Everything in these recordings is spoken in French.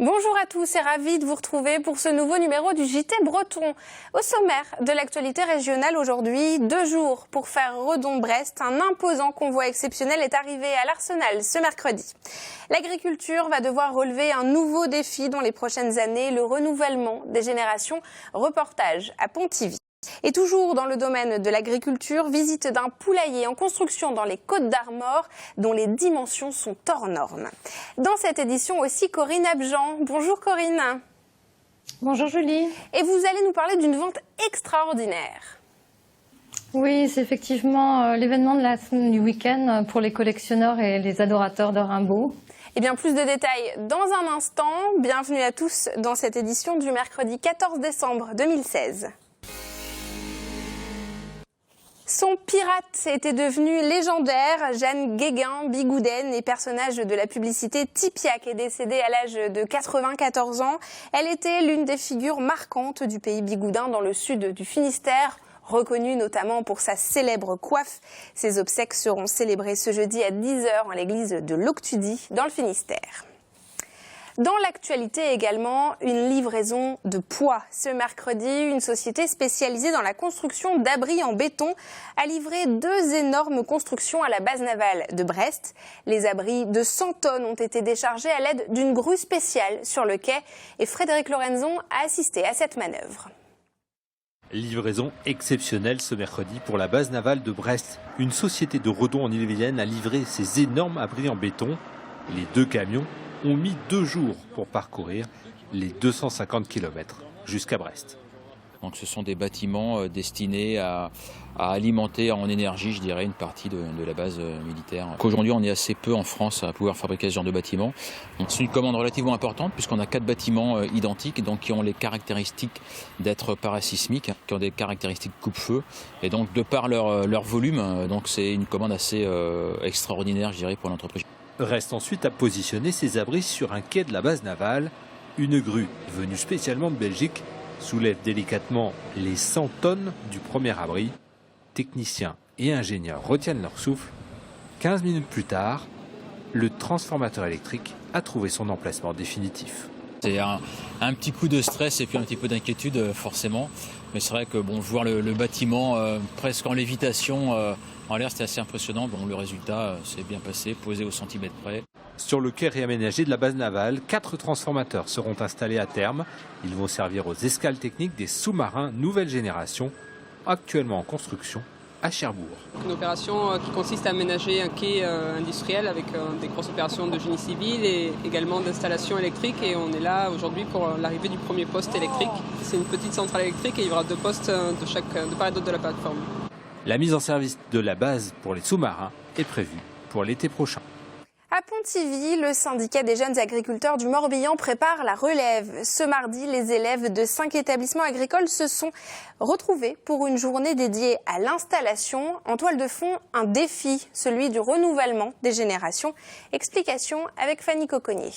Bonjour à tous et ravi de vous retrouver pour ce nouveau numéro du JT Breton. Au sommaire de l'actualité régionale aujourd'hui, 2 jours pour faire Redon-Brest. Un imposant convoi exceptionnel est arrivé à l'Arsenal ce mercredi. L'agriculture va devoir relever un nouveau défi dans les prochaines années, le renouvellement des générations. Reportage à Pontivy. Et toujours dans le domaine de l'agriculture, visite d'un poulailler en construction dans les Côtes-d'Armor dont les dimensions sont hors normes. Dans cette édition aussi, Corinne Abjan. Bonjour Corinne. Bonjour Julie. Et vous allez nous parler d'une vente extraordinaire. Oui, c'est effectivement l'événement de la semaine du week-end pour les collectionneurs et les adorateurs de Rimbaud. Et bien plus de détails dans un instant. Bienvenue à tous dans cette édition du mercredi 14 décembre 2016. Son pirate était devenu légendaire. Jeanne Guéguin-Bigouden est personnage de la publicité Tipiak est décédée à l'âge de 94 ans. Elle était l'une des figures marquantes du pays bigoudin dans le sud du Finistère, reconnue notamment pour sa célèbre coiffe. Ses obsèques seront célébrées ce jeudi à 10h en l'église de l'Octudie dans le Finistère. Dans l'actualité également, une livraison de poids. Ce mercredi, une société spécialisée dans la construction d'abris en béton a livré 2 énormes constructions à la base navale de Brest. Les abris de 100 tonnes ont été déchargés à l'aide d'une grue spéciale sur le quai et Frédéric Lorenzon a assisté à cette manœuvre. Livraison exceptionnelle ce mercredi pour la base navale de Brest. Une société de Redon en Ille-et-Vilaine a livré ces énormes abris en béton. Les 2 camions ont mis 2 jours pour parcourir les 250 km jusqu'à Brest. Donc ce sont des bâtiments destinés à alimenter en énergie, je dirais, une partie de la base militaire. Aujourd'hui, on est assez peu en France à pouvoir fabriquer ce genre de bâtiments. C'est une commande relativement importante puisqu'on a 4 bâtiments identiques, donc qui ont les caractéristiques d'être parasismiques, qui ont des caractéristiques coupe-feu. Et donc de par leur volume, donc c'est une commande assez extraordinaire, je dirais, pour l'entreprise. Reste ensuite à positionner ces abris sur un quai de la base navale. Une grue venue spécialement de Belgique soulève délicatement les 100 tonnes du premier abri. Techniciens et ingénieurs retiennent leur souffle. 15 minutes plus tard, le transformateur électrique a trouvé son emplacement définitif. C'est un petit coup de stress et puis un petit peu d'inquiétude forcément. Mais c'est vrai que voir le bâtiment presque en lévitation en l'air, c'était assez impressionnant. Le résultat s'est bien passé, posé au centimètre près. Sur le quai réaménagé de la base navale, 4 transformateurs seront installés à terme. Ils vont servir aux escales techniques des sous-marins nouvelle génération, actuellement en construction à Cherbourg. Une opération qui consiste à aménager un quai industriel avec des grosses opérations de génie civil et également d'installation électrique. Et on est là aujourd'hui pour l'arrivée du premier poste électrique. C'est une petite centrale électrique et il y aura 2 postes de part et d'autre de la plateforme. La mise en service de la base pour les sous-marins est prévue pour l'été prochain. À Pontivy, le syndicat des jeunes agriculteurs du Morbihan prépare la relève. Ce mardi, les élèves de 5 établissements agricoles se sont retrouvés pour une journée dédiée à l'installation. En toile de fond, un défi, celui du renouvellement des générations. Explication avec Fanny Coconnier.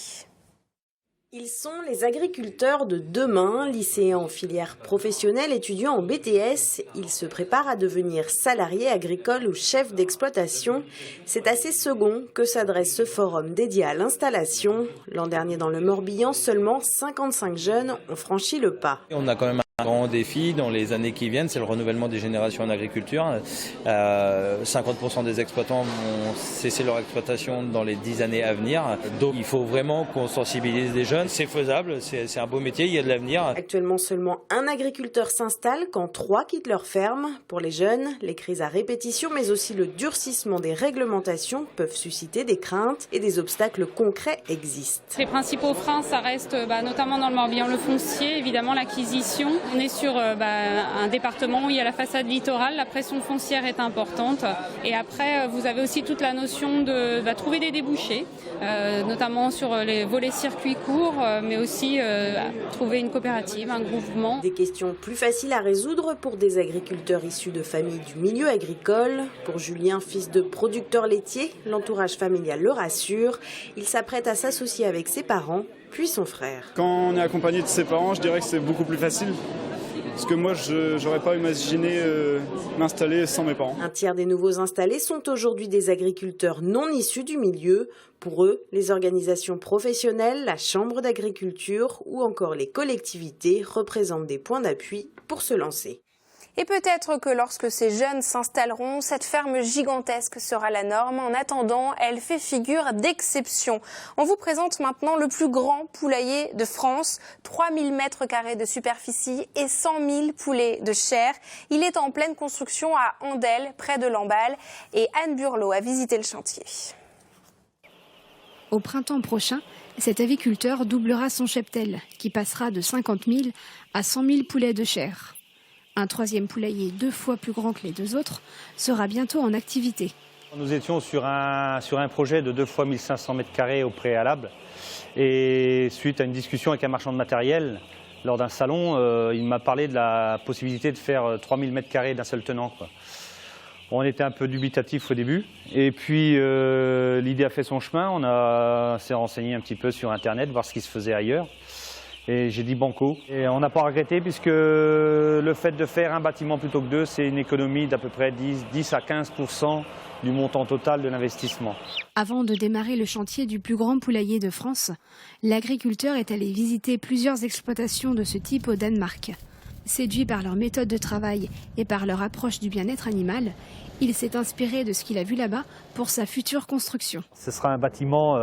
Ils sont les agriculteurs de demain, lycéens en filière professionnelle, étudiants en BTS. Ils se préparent à devenir salariés agricoles ou chefs d'exploitation. C'est à ces seconds que s'adresse ce forum dédié à l'installation. L'an dernier dans le Morbihan, seulement 55 jeunes ont franchi le pas. On a quand même un grand défi dans les années qui viennent, c'est le renouvellement des générations en agriculture. 50% des exploitants vont cesser leur exploitation dans les 10 années à venir. Donc il faut vraiment qu'on sensibilise les jeunes. C'est faisable, c'est un beau métier, il y a de l'avenir. Actuellement, seulement un agriculteur s'installe quand 3 quittent leur ferme. Pour les jeunes, les crises à répétition, mais aussi le durcissement des réglementations peuvent susciter des craintes et des obstacles concrets existent. Les principaux freins, ça reste notamment dans le Morbihan, le foncier, évidemment l'acquisition. On est sur un département où il y a la façade littorale, la pression foncière est importante. Et après, vous avez aussi toute la notion de trouver des débouchés, notamment sur les volets circuits courts, mais aussi trouver une coopérative, un groupement. Des questions plus faciles à résoudre pour des agriculteurs issus de familles du milieu agricole. Pour Julien, fils de producteur laitier, l'entourage familial le rassure. Il s'apprête à s'associer avec ses parents, puis son frère. Quand on est accompagné de ses parents, je dirais que c'est beaucoup plus facile. parce que moi, je n'aurais pas imaginé m'installer sans mes parents. Un tiers des nouveaux installés sont aujourd'hui des agriculteurs non issus du milieu. Pour eux, les organisations professionnelles, la chambre d'agriculture ou encore les collectivités représentent des points d'appui pour se lancer. Et peut-être que lorsque ces jeunes s'installeront, cette ferme gigantesque sera la norme. En attendant, elle fait figure d'exception. On vous présente maintenant le plus grand poulailler de France. 3000 m² de superficie et 100 000 poulets de chair. Il est en pleine construction à Andelle, près de Lamballe. Et Anne Burlot a visité le chantier. Au printemps prochain, cet aviculteur doublera son cheptel, qui passera de 50 000 à 100 000 poulets de chair. Un troisième poulailler 2 fois plus grand que les 2 autres sera bientôt en activité. Nous étions sur un projet de 2 fois 1500 m² au préalable. Et suite à une discussion avec un marchand de matériel, lors d'un salon, il m'a parlé de la possibilité de faire 3000 m² d'un seul tenant, quoi. On était un peu dubitatif au début. Et puis l'idée a fait son chemin. On s'est renseigné un petit peu sur Internet, voir ce qui se faisait ailleurs. Et j'ai dit banco. Et on n'a pas regretté puisque le fait de faire un bâtiment plutôt que 2, c'est une économie d'à peu près 10 à 15% du montant total de l'investissement. Avant de démarrer le chantier du plus grand poulailler de France, l'agriculteur est allé visiter plusieurs exploitations de ce type au Danemark. Séduit par leur méthode de travail et par leur approche du bien-être animal, il s'est inspiré de ce qu'il a vu là-bas pour sa future construction. Ce sera un bâtiment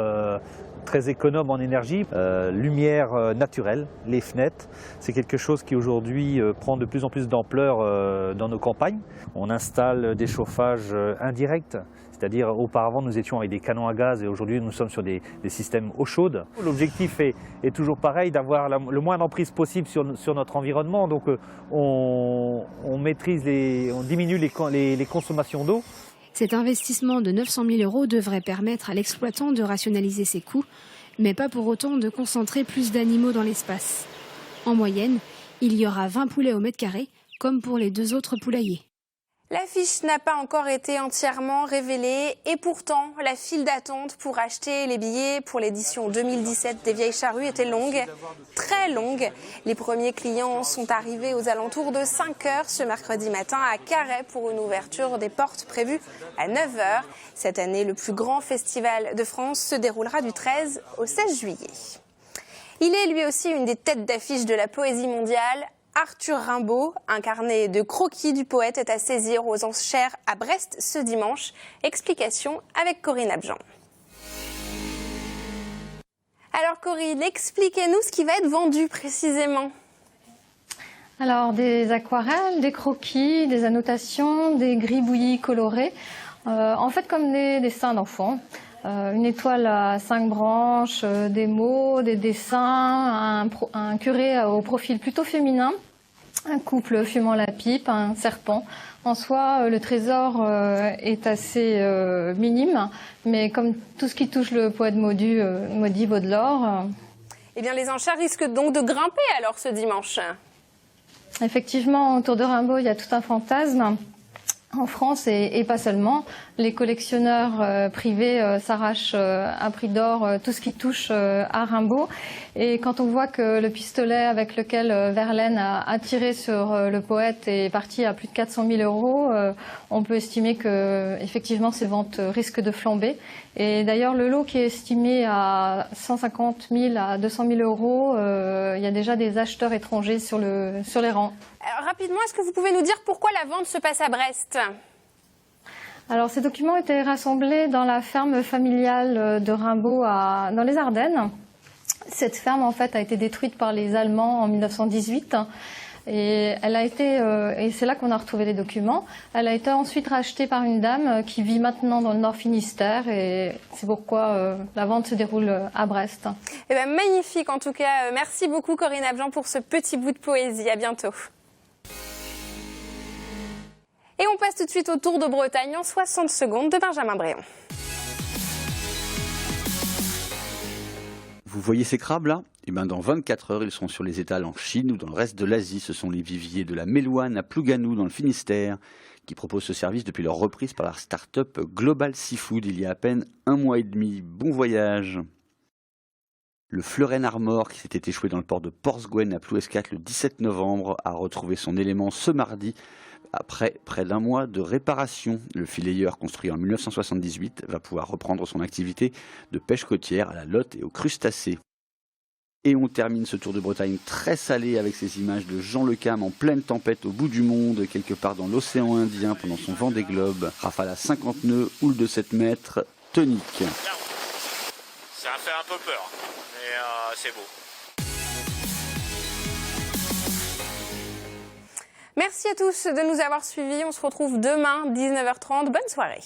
très économe en énergie, lumière naturelle, les fenêtres. C'est quelque chose qui aujourd'hui prend de plus en plus d'ampleur dans nos campagnes. On installe des chauffages indirects, c'est-à-dire auparavant nous étions avec des canons à gaz et aujourd'hui nous sommes sur des systèmes eau chaude. L'objectif est toujours pareil, d'avoir le moins d'emprise possible sur notre environnement. Donc on diminue les consommations d'eau. Cet investissement de 900 000 € devrait permettre à l'exploitant de rationaliser ses coûts, mais pas pour autant de concentrer plus d'animaux dans l'espace. En moyenne, il y aura 20 poulets au mètre carré, comme pour les 2 autres poulaillers. L'affiche n'a pas encore été entièrement révélée et pourtant la file d'attente pour acheter les billets pour l'édition 2017 des Vieilles Charrues était longue, très longue. Les premiers clients sont arrivés aux alentours de 5 h ce mercredi matin à Carhaix pour une ouverture des portes prévue à 9 h. Cette année, le plus grand festival de France se déroulera du 13 au 16 juillet. Il est lui aussi une des têtes d'affiche de la poésie mondiale. Arthur Rimbaud, un carnet de croquis du poète, est à saisir aux enchères à Brest ce dimanche. Explication avec Corinne Abjean. Alors Corinne, expliquez-nous ce qui va être vendu précisément. Alors des aquarelles, des croquis, des annotations, des gribouillis colorés, en fait comme des dessins d'enfants. Une étoile à 5 branches, des mots, des dessins, un curé au profil plutôt féminin, un couple fumant la pipe, un serpent. En soi, le trésor est assez minime, mais comme tout ce qui touche le poète maudit vaut de l'or. Eh bien, les enchères risquent donc de grimper alors ce dimanche. Effectivement, autour de Rimbaud, il y a tout un fantasme. En France et pas seulement, les collectionneurs privés s'arrachent à prix d'or tout ce qui touche à Rimbaud. Et quand on voit que le pistolet avec lequel Verlaine a tiré sur le poète est parti à plus de 400 000 €, on peut estimer que effectivement ces ventes risquent de flamber. Et d'ailleurs, le lot qui est estimé à 150 000 à 200 000 €, il y a déjà des acheteurs étrangers sur les rangs. Alors, rapidement, est-ce que vous pouvez nous dire pourquoi la vente se passe à Brest ? Alors, ces documents étaient rassemblés dans la ferme familiale de Rimbaud dans les Ardennes. Cette ferme, en fait, a été détruite par les Allemands en 1918. Et elle a été, et c'est là qu'on a retrouvé les documents. Elle a été ensuite rachetée par une dame qui vit maintenant dans le Nord Finistère, et c'est pourquoi la vente se déroule à Brest. Eh ben, magnifique en tout cas. Merci beaucoup Corinne Abjean pour ce petit bout de poésie. À bientôt. Et on passe tout de suite au Tour de Bretagne en 60 secondes de Benjamin Bréon. Vous voyez ces crabes là ? Eh ben dans 24 heures, ils seront sur les étals en Chine ou dans le reste de l'Asie. Ce sont les viviers de la Mélouane à Plouganou dans le Finistère qui proposent ce service depuis leur reprise par la start-up Global Seafood il y a à peine 1 mois et demi. Bon voyage. Le Fleuren Armor, qui s'était échoué dans le port de Porthgwen à Plouescat le 17 novembre, a retrouvé son élément ce mardi après près d'un mois de réparation. Le filayeur, construit en 1978, va pouvoir reprendre son activité de pêche côtière à la lotte et aux crustacés. Et on termine ce tour de Bretagne très salé avec ces images de Jean Le Cam en pleine tempête au bout du monde, quelque part dans l'océan Indien pendant son Vendée Globe. Rafale à 50 nœuds, houle de 7 mètres, tonique. Ça a fait un peu peur, mais c'est beau. Merci à tous de nous avoir suivis. On se retrouve demain, 19h30. Bonne soirée.